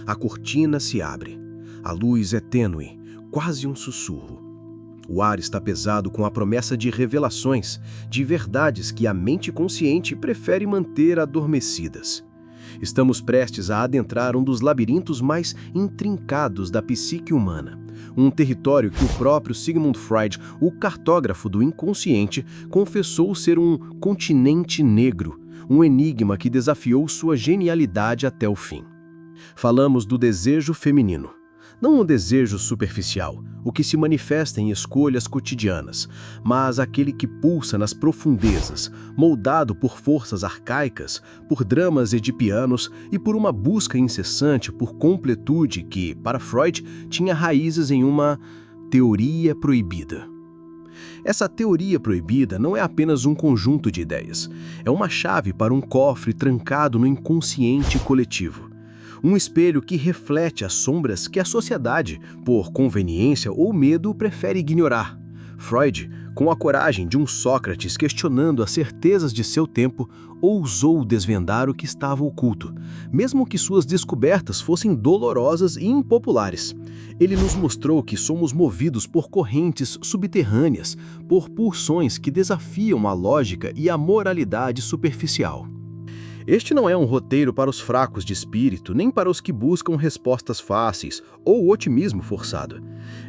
A cortina se abre. A luz é tênue, quase um sussurro. O ar está pesado com a promessa de revelações, de verdades que a mente consciente prefere manter adormecidas. Estamos prestes a adentrar um dos labirintos mais intrincados da psique humana. Um território que o próprio Sigmund Freud, o cartógrafo do inconsciente, confessou ser um continente negro, um enigma que desafiou sua genialidade até o fim. Falamos do desejo feminino. Não um desejo superficial, o que se manifesta em escolhas cotidianas, mas aquele que pulsa nas profundezas, moldado por forças arcaicas, por dramas edipianos e por uma busca incessante por completude que, para Freud, tinha raízes em uma teoria proibida. Essa teoria proibida não é apenas um conjunto de ideias, é uma chave para um cofre trancado no inconsciente coletivo. Um espelho que reflete as sombras que a sociedade, por conveniência ou medo, prefere ignorar. Freud, com a coragem de um Sócrates questionando as certezas de seu tempo, ousou desvendar o que estava oculto, mesmo que suas descobertas fossem dolorosas e impopulares. Ele nos mostrou que somos movidos por correntes subterrâneas, por pulsões que desafiam a lógica e a moralidade superficial. Este não é um roteiro para os fracos de espírito, nem para os que buscam respostas fáceis ou otimismo forçado.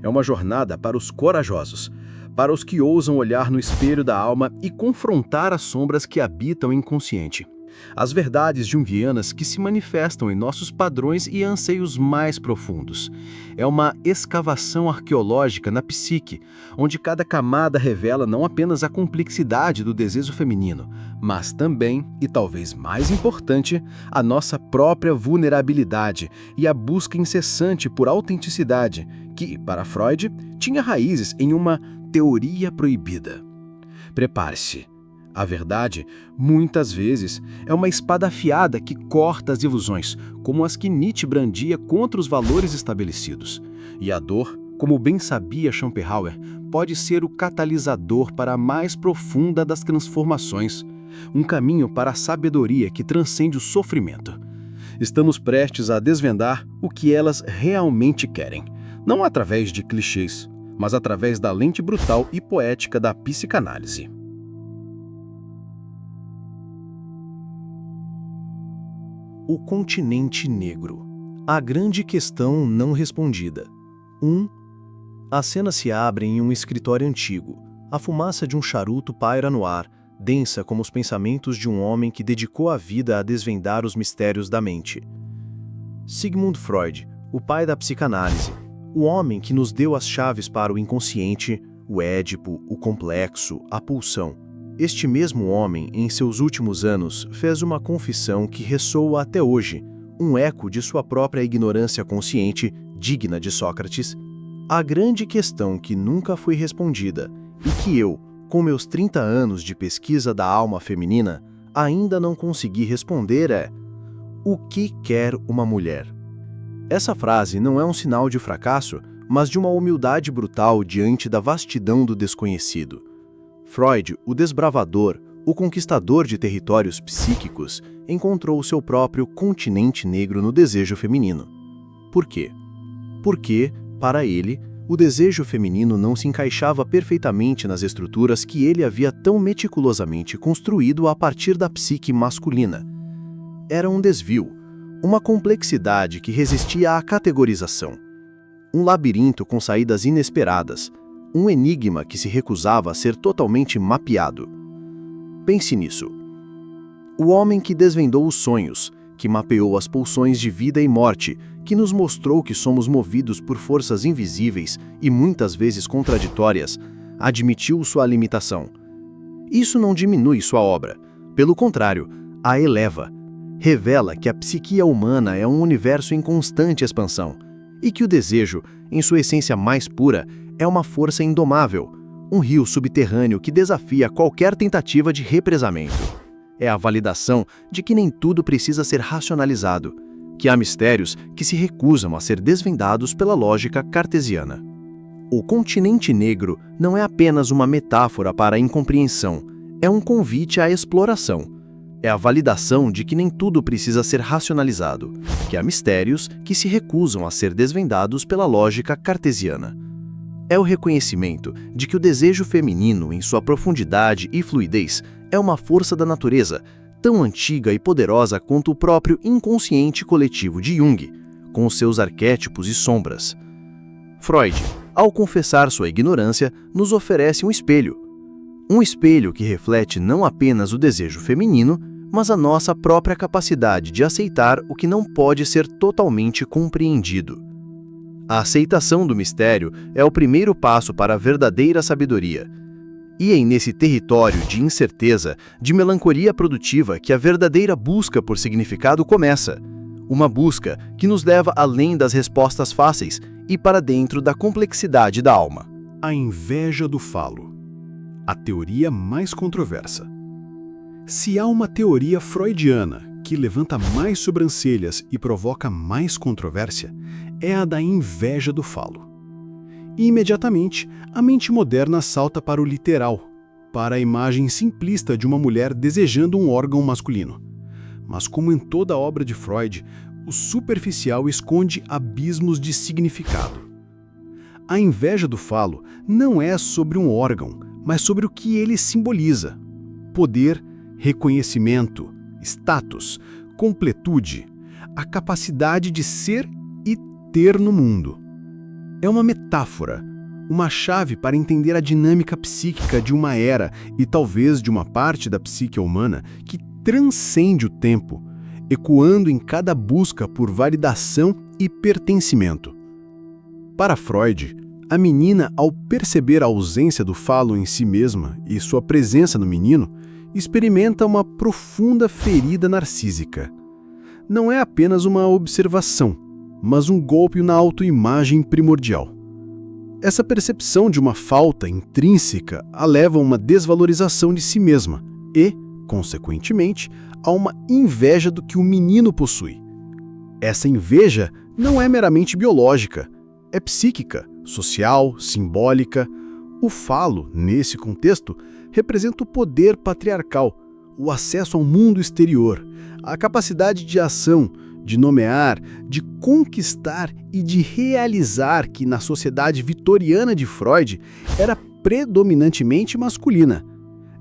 É uma jornada para os corajosos, para os que ousam olhar no espelho da alma e confrontar as sombras que habitam o inconsciente. As verdades junguianas que se manifestam em nossos padrões e anseios mais profundos. É uma escavação arqueológica na psique, onde cada camada revela não apenas a complexidade do desejo feminino, mas também, e talvez mais importante, a nossa própria vulnerabilidade e a busca incessante por autenticidade, que, para Freud, tinha raízes em uma teoria proibida. Prepare-se. A verdade, muitas vezes, é uma espada afiada que corta as ilusões, como as que Nietzsche brandia contra os valores estabelecidos. E a dor, como bem sabia Schopenhauer, pode ser o catalisador para a mais profunda das transformações, um caminho para a sabedoria que transcende o sofrimento. Estamos prestes a desvendar o que elas realmente querem, não através de clichês, mas através da lente brutal e poética da psicanálise. O continente negro. A grande questão não respondida. 1. As cenas se abrem em um escritório antigo. A fumaça de um charuto paira no ar, densa como os pensamentos de um homem que dedicou a vida a desvendar os mistérios da mente. Sigmund Freud, o pai da psicanálise, o homem que nos deu as chaves para o inconsciente, o Édipo, o complexo, a pulsão. Este mesmo homem, em seus últimos anos, fez uma confissão que ressoa até hoje, um eco de sua própria ignorância consciente, digna de Sócrates. A grande questão que nunca foi respondida, e que eu, com meus 30 anos de pesquisa da alma feminina, ainda não consegui responder é: o que quer uma mulher? Essa frase não é um sinal de fracasso, mas de uma humildade brutal diante da vastidão do desconhecido. Freud, o desbravador, o conquistador de territórios psíquicos, encontrou seu próprio continente negro no desejo feminino. Por quê? Porque, para ele, o desejo feminino não se encaixava perfeitamente nas estruturas que ele havia tão meticulosamente construído a partir da psique masculina. Era um desvio, uma complexidade que resistia à categorização. Um labirinto com saídas inesperadas, um enigma que se recusava a ser totalmente mapeado. Pense nisso. O homem que desvendou os sonhos, que mapeou as pulsões de vida e morte, que nos mostrou que somos movidos por forças invisíveis e muitas vezes contraditórias, admitiu sua limitação. Isso não diminui sua obra, pelo contrário, a eleva. Revela que a psique humana é um universo em constante expansão e que o desejo, em sua essência mais pura, é uma força indomável, um rio subterrâneo que desafia qualquer tentativa de represamento. É a validação de que nem tudo precisa ser racionalizado, que há mistérios que se recusam a ser desvendados pela lógica cartesiana. O continente negro não é apenas uma metáfora para a incompreensão, é um convite à exploração. é a validação de que nem tudo precisa ser racionalizado, que há mistérios que se recusam a ser desvendados pela lógica cartesiana. É o reconhecimento de que o desejo feminino, em sua profundidade e fluidez, é uma força da natureza, tão antiga e poderosa quanto o próprio inconsciente coletivo de Jung, com os seus arquétipos e sombras. Freud, ao confessar sua ignorância, nos oferece um espelho. Um espelho que reflete não apenas o desejo feminino, mas a nossa própria capacidade de aceitar o que não pode ser totalmente compreendido. A aceitação do mistério é o primeiro passo para a verdadeira sabedoria. E é nesse território de incerteza, de melancolia produtiva que a verdadeira busca por significado começa. Uma busca que nos leva além das respostas fáceis e para dentro da complexidade da alma. A inveja do falo. A teoria mais controversa. Se há uma teoria freudiana que levanta mais sobrancelhas e provoca mais controvérsia, é a da inveja do falo. E imediatamente, a mente moderna salta para o literal, para a imagem simplista de uma mulher desejando um órgão masculino. Mas como em toda obra de Freud, o superficial esconde abismos de significado. A inveja do falo não é sobre um órgão, mas sobre o que ele simboliza: poder, reconhecimento, status, completude, a capacidade de ser e ter no mundo. É uma metáfora, uma chave para entender a dinâmica psíquica de uma era e talvez de uma parte da psique humana que transcende o tempo, ecoando em cada busca por validação e pertencimento. Para Freud, a menina, ao perceber a ausência do falo em si mesma e sua presença no menino, experimenta uma profunda ferida narcísica. Não é apenas uma observação, mas um golpe na autoimagem primordial. Essa percepção de uma falta intrínseca a leva a uma desvalorização de si mesma e, consequentemente, a uma inveja do que o menino possui. Essa inveja não é meramente biológica, é psíquica, social, simbólica. O falo, nesse contexto, representa o poder patriarcal, o acesso ao mundo exterior, a capacidade de ação, de nomear, de conquistar e de realizar que na sociedade vitoriana de Freud era predominantemente masculina.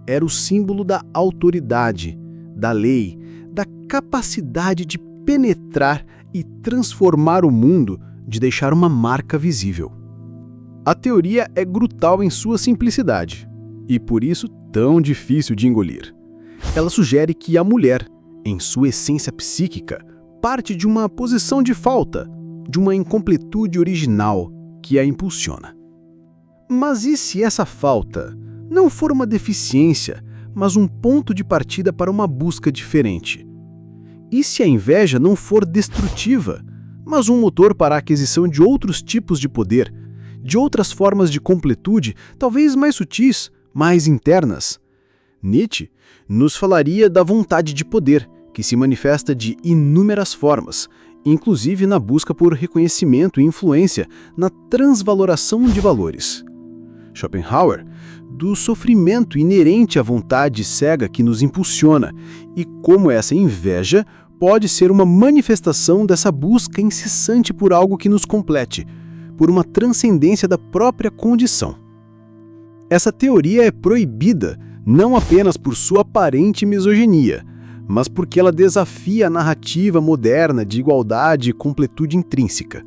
Era o símbolo da autoridade, da lei, da capacidade de penetrar e transformar o mundo, de deixar uma marca visível. A teoria é brutal em sua simplicidade e, por isso, tão difícil de engolir. Ela sugere que a mulher, em sua essência psíquica, parte de uma posição de falta, de uma incompletude original que a impulsiona. Mas e se essa falta não for uma deficiência, mas um ponto de partida para uma busca diferente? E se a inveja não for destrutiva, mas um motor para a aquisição de outros tipos de poder, de outras formas de completude, talvez mais sutis, mais internas? Nietzsche nos falaria da vontade de poder, que se manifesta de inúmeras formas, inclusive na busca por reconhecimento e influência, na transvaloração de valores. Schopenhauer, do sofrimento inerente à vontade cega que nos impulsiona, e como essa inveja pode ser uma manifestação dessa busca incessante por algo que nos complete, por uma transcendência da própria condição. Essa teoria é proibida não apenas por sua aparente misoginia, mas porque ela desafia a narrativa moderna de igualdade e completude intrínseca.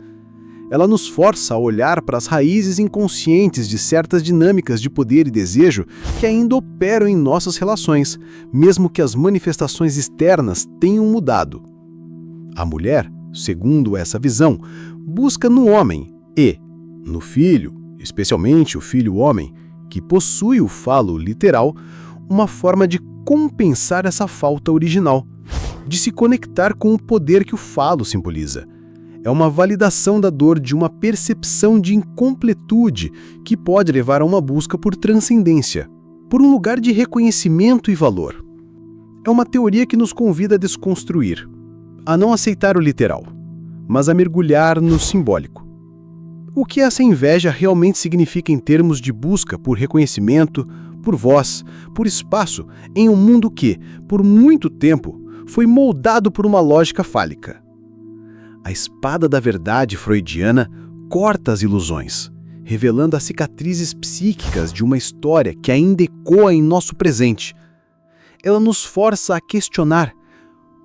Ela nos força a olhar para as raízes inconscientes de certas dinâmicas de poder e desejo que ainda operam em nossas relações, mesmo que as manifestações externas tenham mudado. A mulher, segundo essa visão, busca no homem e, no filho, especialmente o filho homem, que possui o falo literal, uma forma de compensar essa falta original, de se conectar com o poder que o falo simboliza. É uma validação da dor de uma percepção de incompletude que pode levar a uma busca por transcendência, por um lugar de reconhecimento e valor. É uma teoria que nos convida a desconstruir, a não aceitar o literal, mas a mergulhar no simbólico. O que essa inveja realmente significa em termos de busca por reconhecimento, por voz, por espaço, em um mundo que, por muito tempo, foi moldado por uma lógica fálica. A espada da verdade freudiana corta as ilusões, revelando as cicatrizes psíquicas de uma história que ainda ecoa em nosso presente. Ela nos força a questionar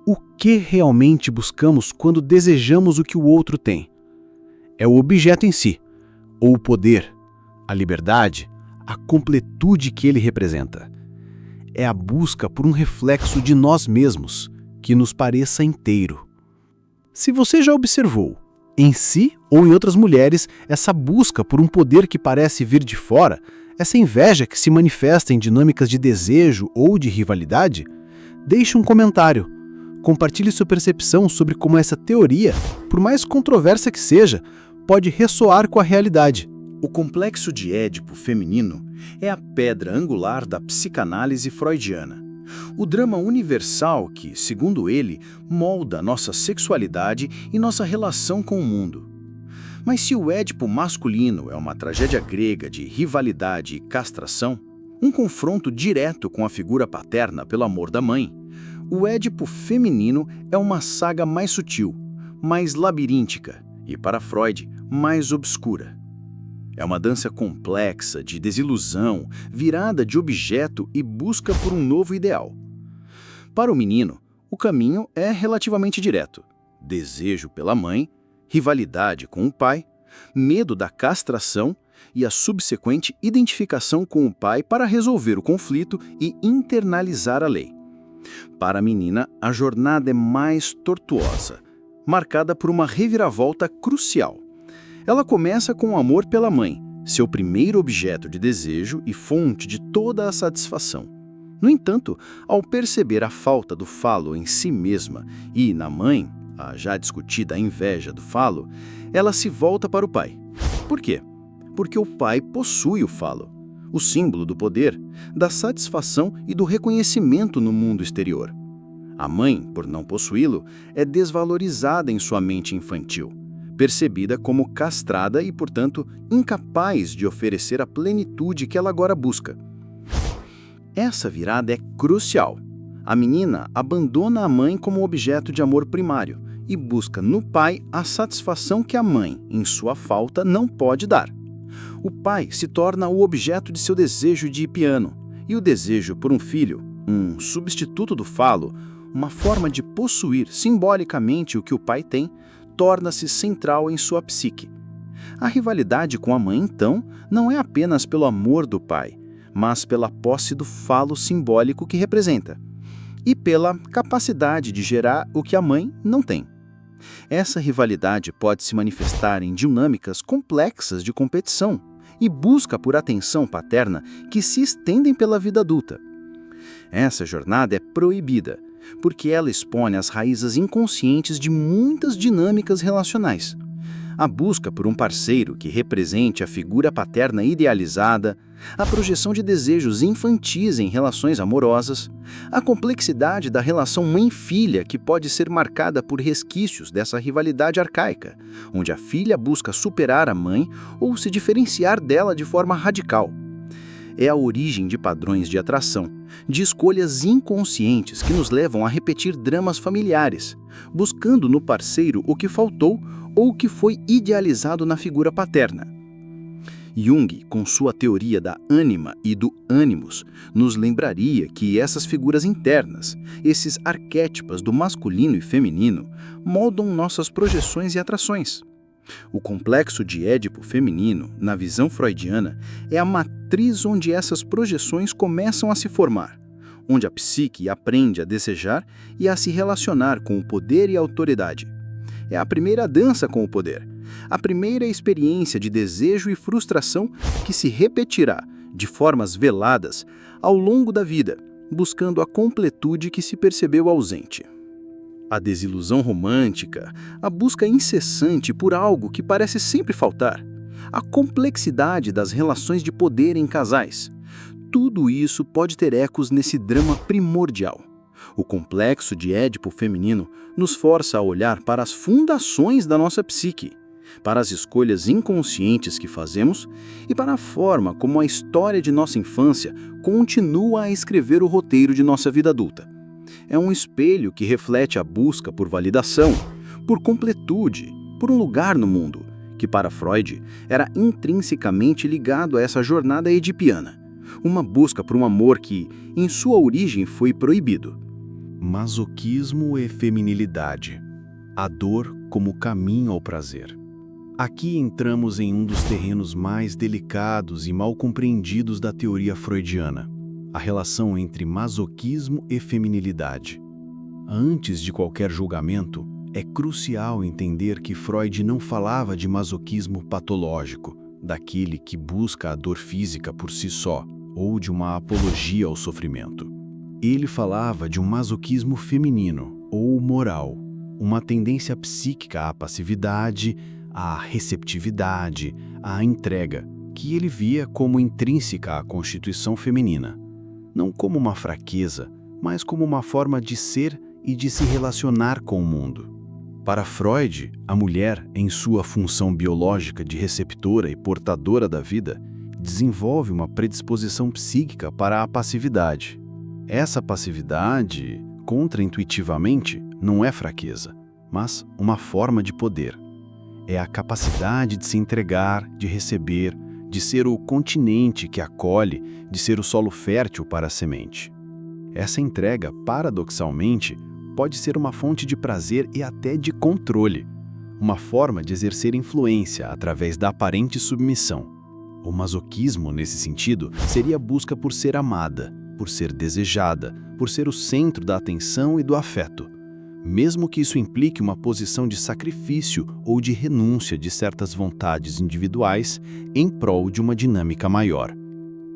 o que realmente buscamos quando desejamos o que o outro tem. É o objeto em si, ou o poder, a liberdade, a completude que ele representa. É a busca por um reflexo de nós mesmos, que nos pareça inteiro. Se você já observou, em si ou em outras mulheres, essa busca por um poder que parece vir de fora, essa inveja que se manifesta em dinâmicas de desejo ou de rivalidade, deixe um comentário. Compartilhe sua percepção sobre como essa teoria, por mais controversa que seja, pode ressoar com a realidade. O complexo de Édipo feminino é a pedra angular da psicanálise freudiana. O drama universal que, segundo ele, molda nossa sexualidade e nossa relação com o mundo. Mas se o Édipo masculino é uma tragédia grega de rivalidade e castração, um confronto direto com a figura paterna pelo amor da mãe, o Édipo feminino é uma saga mais sutil, mais labiríntica e, para Freud, mais obscura. É uma dança complexa de desilusão, virada de objeto e busca por um novo ideal. Para o menino, o caminho é relativamente direto: desejo pela mãe, rivalidade com o pai, medo da castração e a subsequente identificação com o pai para resolver o conflito e internalizar a lei. Para a menina, a jornada é mais tortuosa, marcada por uma reviravolta crucial. Ela começa com o amor pela mãe, seu primeiro objeto de desejo e fonte de toda a satisfação. No entanto, ao perceber a falta do falo em si mesma e, na mãe, a já discutida inveja do falo, ela se volta para o pai. Por quê? Porque o pai possui o falo, o símbolo do poder, da satisfação e do reconhecimento no mundo exterior. A mãe, por não possuí-lo, é desvalorizada em sua mente infantil, percebida como castrada e, portanto, incapaz de oferecer a plenitude que ela agora busca. Essa virada é crucial. A menina abandona a mãe como objeto de amor primário e busca no pai a satisfação que a mãe, em sua falta, não pode dar. O pai se torna o objeto de seu desejo de piano, e o desejo por um filho, um substituto do falo, uma forma de possuir simbolicamente o que o pai tem, torna-se central em sua psique. A rivalidade com a mãe, então, não é apenas pelo amor do pai, mas pela posse do falo simbólico que representa, e pela capacidade de gerar o que a mãe não tem. Essa rivalidade pode se manifestar em dinâmicas complexas de competição e busca por atenção paterna que se estendem pela vida adulta. Essa jornada é proibida, porque ela expõe as raízes inconscientes de muitas dinâmicas relacionais. A busca por um parceiro que represente a figura paterna idealizada, a projeção de desejos infantis em relações amorosas, a complexidade da relação mãe-filha que pode ser marcada por resquícios dessa rivalidade arcaica, onde a filha busca superar a mãe ou se diferenciar dela de forma radical. É a origem de padrões de atração, de escolhas inconscientes que nos levam a repetir dramas familiares, buscando no parceiro o que faltou ou o que foi idealizado na figura paterna. Jung, com sua teoria da ânima e do ânimos, nos lembraria que essas figuras internas, esses arquétipos do masculino e feminino, moldam nossas projeções e atrações. O complexo de Édipo feminino, na visão freudiana, é a matriz onde essas projeções começam a se formar, onde a psique aprende a desejar e a se relacionar com o poder e a autoridade. É a primeira dança com o poder, a primeira experiência de desejo e frustração que se repetirá, de formas veladas, ao longo da vida, buscando a completude que se percebeu ausente. A desilusão romântica, a busca incessante por algo que parece sempre faltar, a complexidade das relações de poder em casais, tudo isso pode ter ecos nesse drama primordial. O complexo de Édipo feminino nos força a olhar para as fundações da nossa psique, para as escolhas inconscientes que fazemos e para a forma como a história de nossa infância continua a escrever o roteiro de nossa vida adulta. É um espelho que reflete a busca por validação, por completude, por um lugar no mundo, que para Freud era intrinsecamente ligado a essa jornada edipiana, uma busca por um amor que, em sua origem, foi proibido. Masoquismo e feminilidade. A dor como caminho ao prazer. Aqui entramos em um dos terrenos mais delicados e mal compreendidos da teoria freudiana, a relação entre masoquismo e feminilidade. Antes de qualquer julgamento, é crucial entender que Freud não falava de masoquismo patológico, daquele que busca a dor física por si só, ou de uma apologia ao sofrimento. Ele falava de um masoquismo feminino, ou moral, uma tendência psíquica à passividade, à receptividade, à entrega, que ele via como intrínseca à constituição feminina, não como uma fraqueza, mas como uma forma de ser e de se relacionar com o mundo. Para Freud, a mulher, em sua função biológica de receptora e portadora da vida, desenvolve uma predisposição psíquica para a passividade. Essa passividade, contraintuitivamente, não é fraqueza, mas uma forma de poder. É a capacidade de se entregar, de receber, de ser o continente que acolhe, de ser o solo fértil para a semente. Essa entrega, paradoxalmente, pode ser uma fonte de prazer e até de controle, uma forma de exercer influência através da aparente submissão. O masoquismo, nesse sentido, seria a busca por ser amada, por ser desejada, por ser o centro da atenção e do afeto, mesmo que isso implique uma posição de sacrifício ou de renúncia de certas vontades individuais em prol de uma dinâmica maior.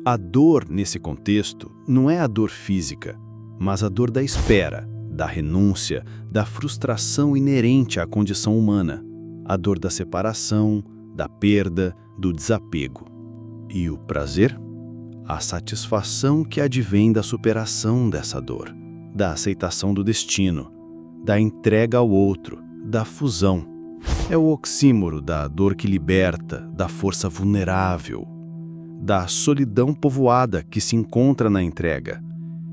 A dor, nesse contexto, não é a dor física, mas a dor da espera, da renúncia, da frustração inerente à condição humana, a dor da separação, da perda, do desapego. E o prazer? A satisfação que advém da superação dessa dor, da aceitação do destino, da entrega ao outro, da fusão. É o oxímoro da dor que liberta, da força vulnerável, da solidão povoada que se encontra na entrega.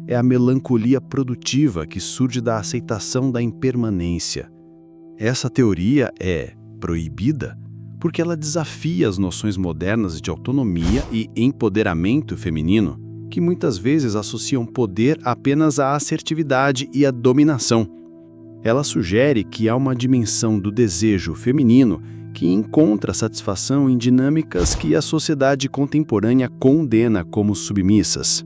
É a melancolia produtiva que surge da aceitação da impermanência. Essa teoria é proibida porque ela desafia as noções modernas de autonomia e empoderamento feminino, que muitas vezes associam poder apenas à assertividade e à dominação. Ela sugere que há uma dimensão do desejo feminino que encontra satisfação em dinâmicas que a sociedade contemporânea condena como submissas.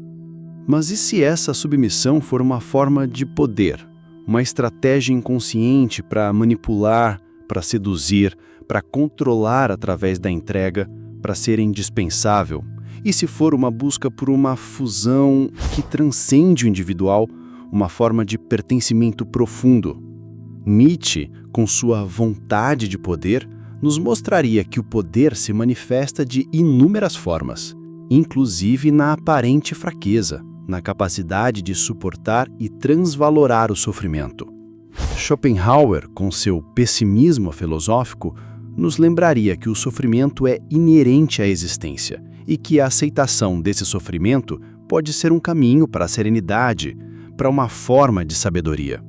Mas e se essa submissão for uma forma de poder, uma estratégia inconsciente para manipular, para seduzir, para controlar através da entrega, para ser indispensável? E se for uma busca por uma fusão que transcende o individual, uma forma de pertencimento profundo? Nietzsche, com sua vontade de poder, nos mostraria que o poder se manifesta de inúmeras formas, inclusive na aparente fraqueza, na capacidade de suportar e transvalorar o sofrimento. Schopenhauer, com seu pessimismo filosófico, nos lembraria que o sofrimento é inerente à existência e que a aceitação desse sofrimento pode ser um caminho para a serenidade, para uma forma de sabedoria.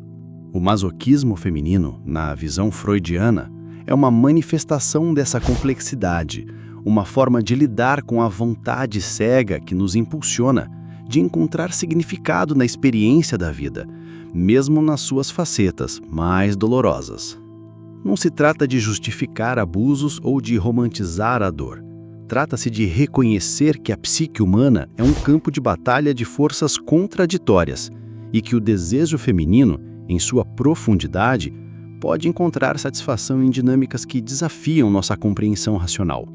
O masoquismo feminino, na visão freudiana, é uma manifestação dessa complexidade, uma forma de lidar com a vontade cega que nos impulsiona, de encontrar significado na experiência da vida, mesmo nas suas facetas mais dolorosas. Não se trata de justificar abusos ou de romantizar a dor. Trata-se de reconhecer que a psique humana é um campo de batalha de forças contraditórias e que o desejo feminino, em sua profundidade, pode encontrar satisfação em dinâmicas que desafiam nossa compreensão racional.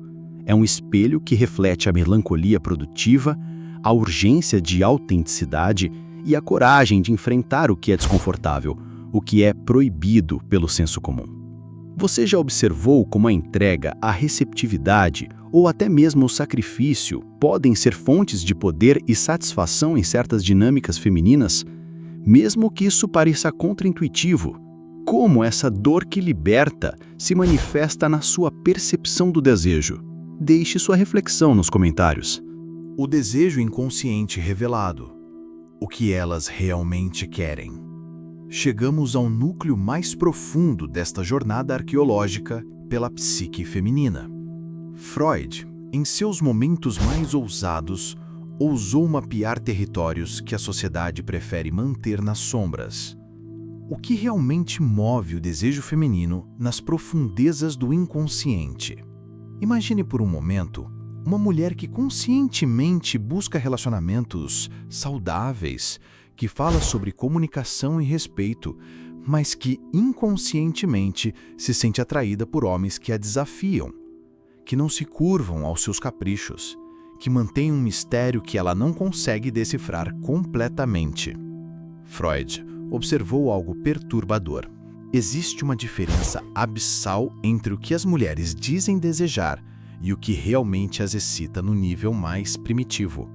É um espelho que reflete a melancolia produtiva, a urgência de autenticidade e a coragem de enfrentar o que é desconfortável, o que é proibido pelo senso comum. Você já observou como a entrega, a receptividade ou até mesmo o sacrifício podem ser fontes de poder e satisfação em certas dinâmicas femininas? Mesmo que isso pareça contraintuitivo, como essa dor que liberta se manifesta na sua percepção do desejo? Deixe sua reflexão nos comentários. O desejo inconsciente revelado. O que elas realmente querem. Chegamos ao núcleo mais profundo desta jornada arqueológica pela psique feminina. Freud, em seus momentos mais ousados, ousou mapear territórios que a sociedade prefere manter nas sombras. O que realmente move o desejo feminino nas profundezas do inconsciente? Imagine por um momento uma mulher que conscientemente busca relacionamentos saudáveis, que fala sobre comunicação e respeito, mas que inconscientemente se sente atraída por homens que a desafiam, que não se curvam aos seus caprichos, que mantêm um mistério que ela não consegue decifrar completamente. Freud observou algo perturbador. Existe uma diferença abissal entre o que as mulheres dizem desejar e o que realmente as excita no nível mais primitivo.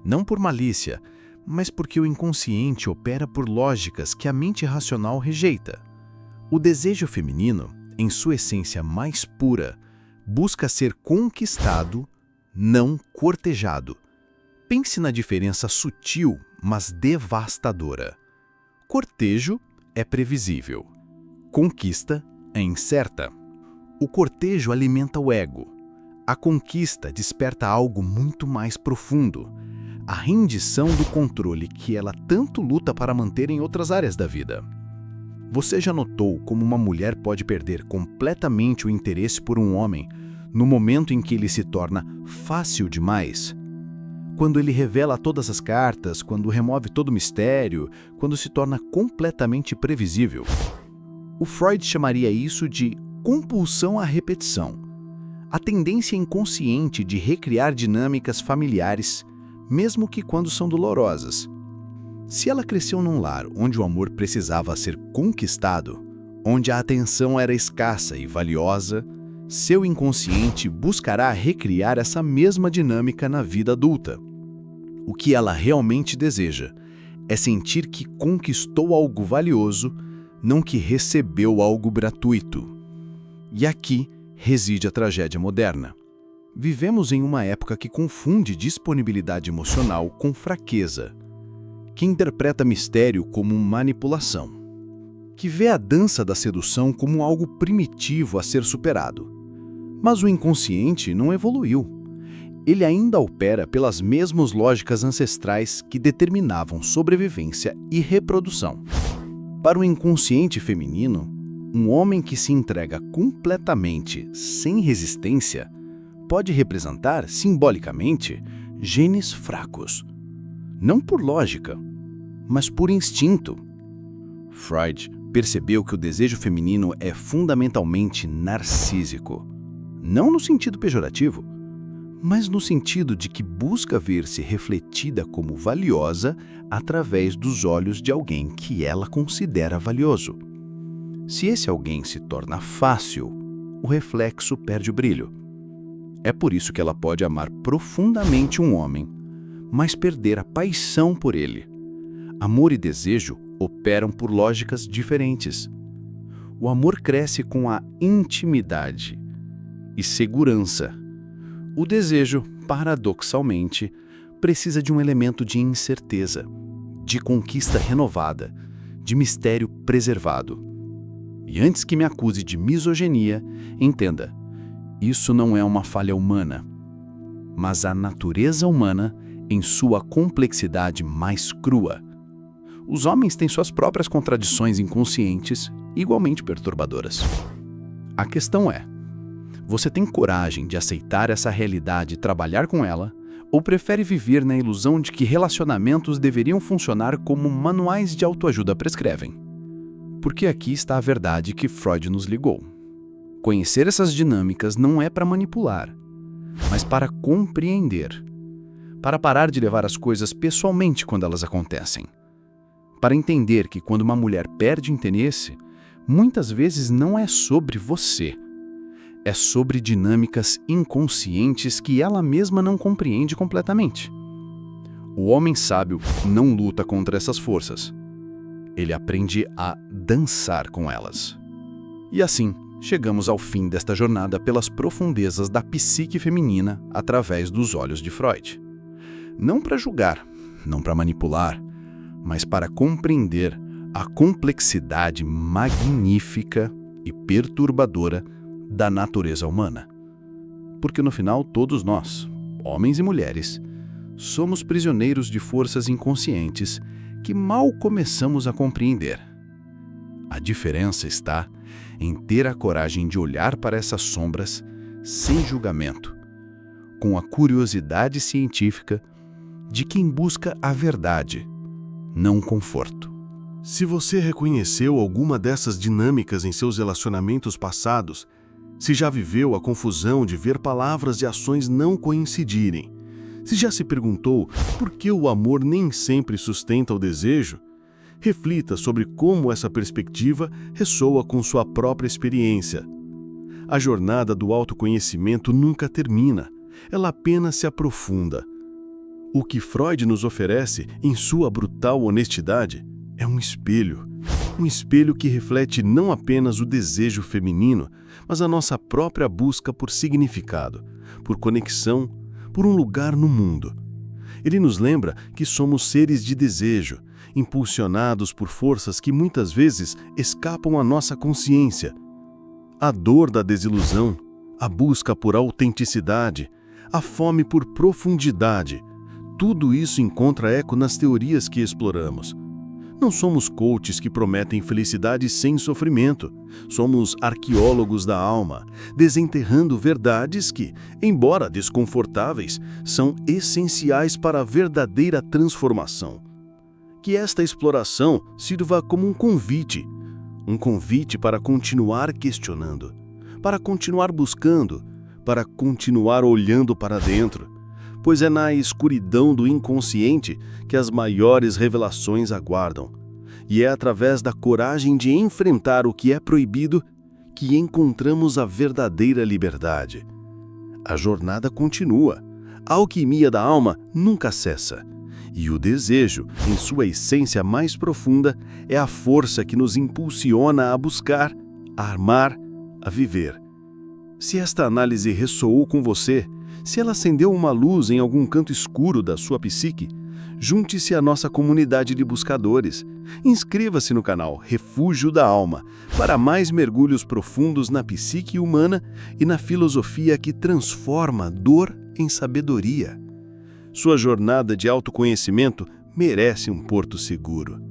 Não por malícia, mas porque o inconsciente opera por lógicas que a mente racional rejeita. O desejo feminino, em sua essência mais pura, busca ser conquistado, não cortejado. Pense na diferença sutil, mas devastadora. Cortejo é previsível. Conquista é incerta. O cortejo alimenta o ego. A conquista desperta algo muito mais profundo. A rendição do controle que ela tanto luta para manter em outras áreas da vida. Você já notou como uma mulher pode perder completamente o interesse por um homem no momento em que ele se torna fácil demais? Quando ele revela todas as cartas, quando remove todo o mistério, quando se torna completamente previsível. O Freud chamaria isso de compulsão à repetição. A tendência inconsciente de recriar dinâmicas familiares, mesmo que quando são dolorosas. Se ela cresceu num lar onde o amor precisava ser conquistado, onde a atenção era escassa e valiosa, seu inconsciente buscará recriar essa mesma dinâmica na vida adulta. O que ela realmente deseja é sentir que conquistou algo valioso, não que recebeu algo gratuito. E aqui reside a tragédia moderna. Vivemos em uma época que confunde disponibilidade emocional com fraqueza, que interpreta mistério como manipulação, que vê a dança da sedução como algo primitivo a ser superado. Mas o inconsciente não evoluiu. Ele ainda opera pelas mesmas lógicas ancestrais que determinavam sobrevivência e reprodução. Para o inconsciente feminino, um homem que se entrega completamente, sem resistência, pode representar, simbolicamente, genes fracos. Não por lógica, mas por instinto. Freud percebeu que o desejo feminino é fundamentalmente narcísico. Não no sentido pejorativo, mas no sentido de que busca ver-se refletida como valiosa através dos olhos de alguém que ela considera valioso. Se esse alguém se torna fácil, o reflexo perde o brilho. É por isso que ela pode amar profundamente um homem, mas perder a paixão por ele. Amor e desejo operam por lógicas diferentes. O amor cresce com a intimidade e segurança. O desejo, paradoxalmente, precisa de um elemento de incerteza, de conquista renovada, de mistério preservado. E antes que me acuse de misoginia, entenda, isso não é uma falha humana, mas a natureza humana em sua complexidade mais crua. Os homens têm suas próprias contradições inconscientes, igualmente perturbadoras. A questão é: você tem coragem de aceitar essa realidade e trabalhar com ela, ou prefere viver na ilusão de que relacionamentos deveriam funcionar como manuais de autoajuda prescrevem? Porque aqui está a verdade que Freud nos ligou. Conhecer essas dinâmicas não é para manipular, mas para compreender. Para parar de levar as coisas pessoalmente quando elas acontecem. Para entender que quando uma mulher perde interesse, muitas vezes não é sobre você. É sobre dinâmicas inconscientes que ela mesma não compreende completamente. O homem sábio não luta contra essas forças. Ele aprende a dançar com elas. E assim, chegamos ao fim desta jornada pelas profundezas da psique feminina através dos olhos de Freud. Não para julgar, não para manipular, mas para compreender a complexidade magnífica e perturbadora da natureza humana. Porque no final todos nós, homens e mulheres, somos prisioneiros de forças inconscientes que mal começamos a compreender. A diferença está em ter a coragem de olhar para essas sombras sem julgamento, com a curiosidade científica de quem busca a verdade, não o conforto. Se você reconheceu alguma dessas dinâmicas em seus relacionamentos passados, se já viveu a confusão de ver palavras e ações não coincidirem, se já se perguntou por que o amor nem sempre sustenta o desejo, reflita sobre como essa perspectiva ressoa com sua própria experiência. A jornada do autoconhecimento nunca termina, ela apenas se aprofunda. O que Freud nos oferece, em sua brutal honestidade, é um espelho que reflete não apenas o desejo feminino, mas a nossa própria busca por significado, por conexão, por um lugar no mundo. Ele nos lembra que somos seres de desejo, impulsionados por forças que muitas vezes escapam à nossa consciência. A dor da desilusão, a busca por autenticidade, a fome por profundidade, tudo isso encontra eco nas teorias que exploramos. Não somos coaches que prometem felicidade sem sofrimento. Somos arqueólogos da alma, desenterrando verdades que, embora desconfortáveis, são essenciais para a verdadeira transformação. Que esta exploração sirva como um convite para continuar questionando, para continuar buscando, para continuar olhando para dentro, pois é na escuridão do inconsciente que as maiores revelações aguardam. E é através da coragem de enfrentar o que é proibido que encontramos a verdadeira liberdade. A jornada continua, a alquimia da alma nunca cessa. E o desejo, em sua essência mais profunda, é a força que nos impulsiona a buscar, a amar, a viver. Se esta análise ressoou com você, se ela acendeu uma luz em algum canto escuro da sua psique, junte-se à nossa comunidade de buscadores. Inscreva-se no canal Refúgio da Alma para mais mergulhos profundos na psique humana e na filosofia que transforma dor em sabedoria. Sua jornada de autoconhecimento merece um porto seguro.